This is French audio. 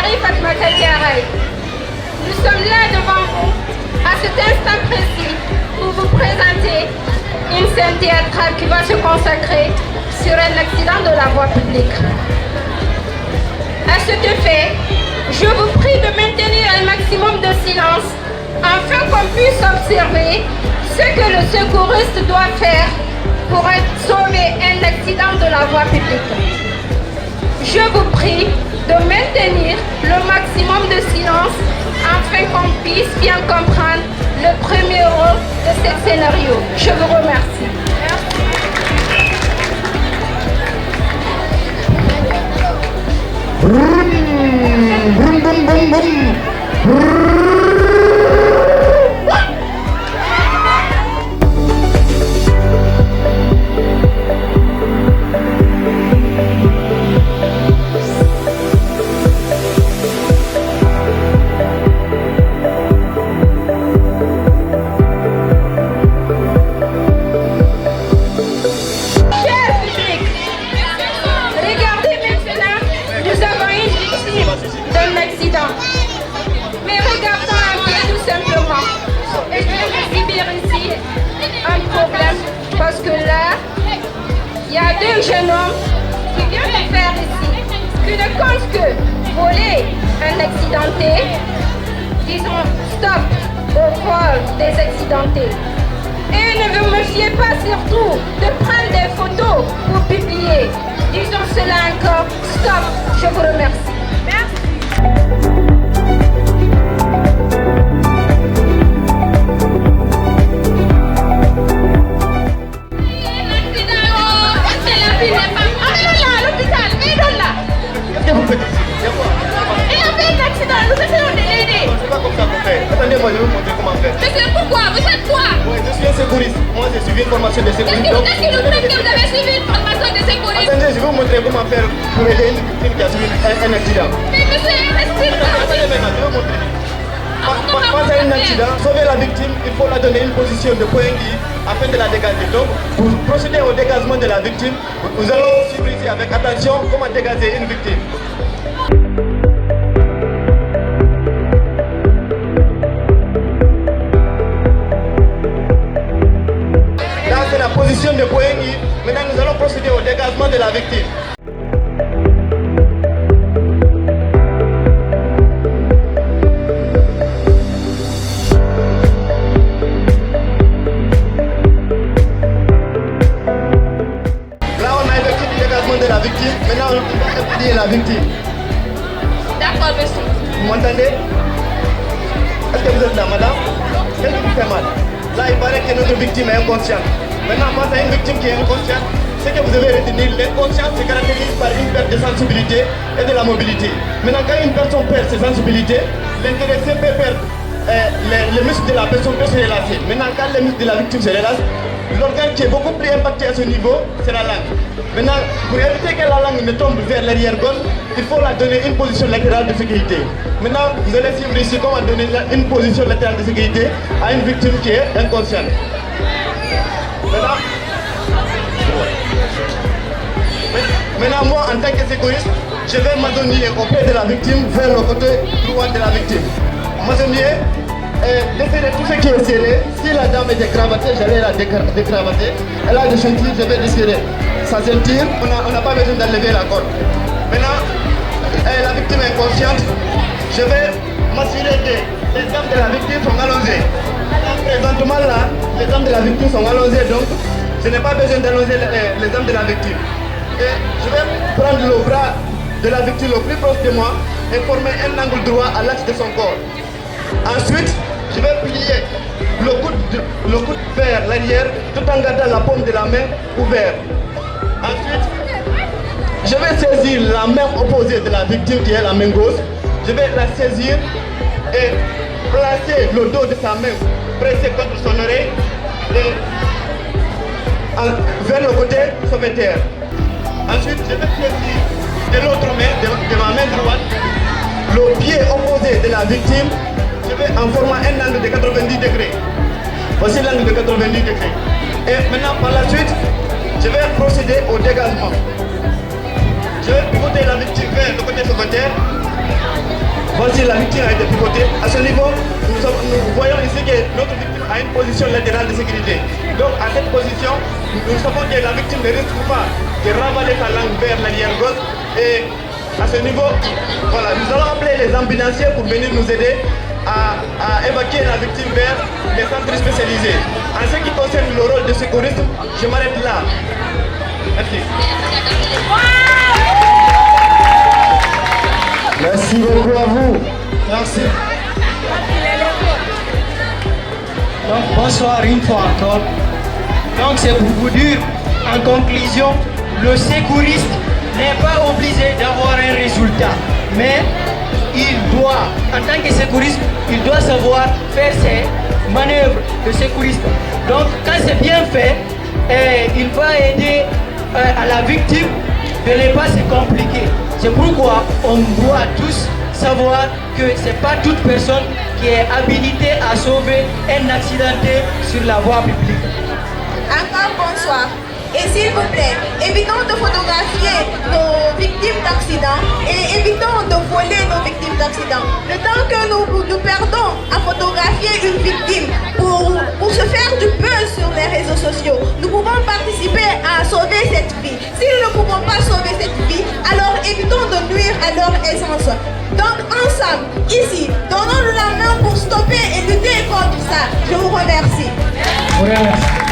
Marie Fatmata Diarra. Nous sommes là devant vous, à cet instant précis, pour vous présenter une scène théâtrale qui va se consacrer sur un accident de la voie publique. À cet effet, je vous prie de maintenir un maximum de silence afin qu'on puisse observer ce que le secouriste doit faire pour sauver un accident de la voie publique. Je vous prie de maintenir le maximum de silence afin qu'on puisse bien comprendre le premier rôle de ce scénario. Je vous remercie. Mais regardons un peu tout simplement. Et je vais exhiber ici un problème parce que là, il y a deux jeunes hommes qui viennent de faire ici, qui ne comptent que voler un accidenté, disons stop au vol des accidentés. Et ne vous méfiez pas surtout de prendre des photos pour publier. Disons cela encore, stop, je vous remercie. Merci. Attendez-moi, je vais vous montrer comment faire. Mais c'est pourquoi? Vous êtes quoi? Oui, je suis un secouriste. Moi, j'ai suivi une formation de secouriste. Qu'est-ce qui nous prouve que vous avez suivi une formation de secouriste? Attendez, je vais vous montrer comment faire pour aider une victime qui a subi un accident. Mais monsieur, Attendez maintenant, je vais vous montrer. Face à un accident, sauver la victime, il faut la donner une position de point Guy afin de la dégager. Donc, pour procéder au dégagement de la victime, nous allons suivre ici avec attention comment dégager une victime. C'est la position de Poengi. Maintenant, nous allons procéder au dégagement de la victime. Là, on a effectué le dégagement de la victime. Maintenant, on va expédier la victime. D'accord, monsieur. Vous m'entendez? Est-ce que vous êtes là, madame? Qu'est-ce qui vous fait mal? Là, il paraît que notre victime est inconsciente. Maintenant, face à une victime qui est inconsciente, ce que vous devez retenir, l'inconscience se caractérise par une perte de sensibilité et de la mobilité. Maintenant, quand une personne perd ses sensibilités, l'intéressé peut perdre les muscles de la personne peut se relâcher. Maintenant, quand les muscles de la victime se relâchent, l'organe qui est beaucoup plus impacté à ce niveau, c'est la langue. Maintenant, pour éviter que la langue ne tombe vers l'arrière-gauche, il faut la donner une position latérale de sécurité. Maintenant, vous allez suivre ici comment donner une position latérale de sécurité à une victime qui est inconsciente. Maintenant, moi, en tant que secouriste, je vais m'adonner auprès de la victime vers le côté droit de la victime. M'adonner d'essayer tout ce qui est serré. Si la dame est décravatée, j'allais la décravater. Elle a des ceintures, je vais desserrer sa ceinture. On n'a pas besoin d'enlever la corde. Maintenant, la victime est consciente. Je vais m'assurer que les jambes de la victime sont allongées. Présentement là, les jambes de la victime sont allongées, donc je n'ai pas besoin d'allonger les jambes de la victime. Et je vais prendre le bras de la victime le plus proche de moi et former un angle droit à l'axe de son corps. Ensuite, je vais plier le coude vers l'arrière tout en gardant la paume de la main ouverte. Ensuite, je vais saisir la main opposée de la victime qui est la main gauche. Je vais la saisir et placer le dos de sa main pressé contre son oreille et vers le côté sauveteur. Ensuite, je vais saisir de l'autre main, de ma main droite, le pied opposé de la victime. Je vais en formant un angle de 90 degrés. Voici l'angle de 90 degrés. Et maintenant, par la suite, je vais procéder au dégagement. Je vais pivoter la victime vers le côté sauveteur. Voici la victime a été picotée. À ce niveau, nous voyons ici que notre victime a une position latérale de sécurité. Donc à cette position, nous savons que la victime ne risque pas de ravaler sa langue vers l'arrière gauche. Et à ce niveau, voilà, nous allons appeler les ambulanciers pour venir nous aider à évacuer la victime vers les centres spécialisés. En ce qui concerne le rôle de secouriste, je m'arrête là. Merci. Merci beaucoup à vous. Merci. Donc bonsoir une fois encore. Donc c'est pour vous dire, en conclusion, le secouriste n'est pas obligé d'avoir un résultat, mais il doit, en tant que secouriste, il doit savoir faire ses manœuvres de secouriste. Donc quand c'est bien fait, il va aider à la victime de ne pas se compliquer. C'est pourquoi on doit tous savoir que ce n'est pas toute personne qui est habilitée à sauver un accidenté sur la voie publique. Encore bonsoir. Et s'il vous plaît, évitons de photographier nos victimes d'accidents et évitons de voler nos victimes d'accidents. Le temps que nous perdons à photographier une victime pour se faire du buzz sur les réseaux sociaux, nous pouvons participer à sauver cette vie. Si nous ne pouvons pas sauver cette vie, alors évitons de nuire à leur essence. Donc ensemble, ici, donnons-nous la main pour stopper et lutter contre ça. Je vous remercie. Vous remercie.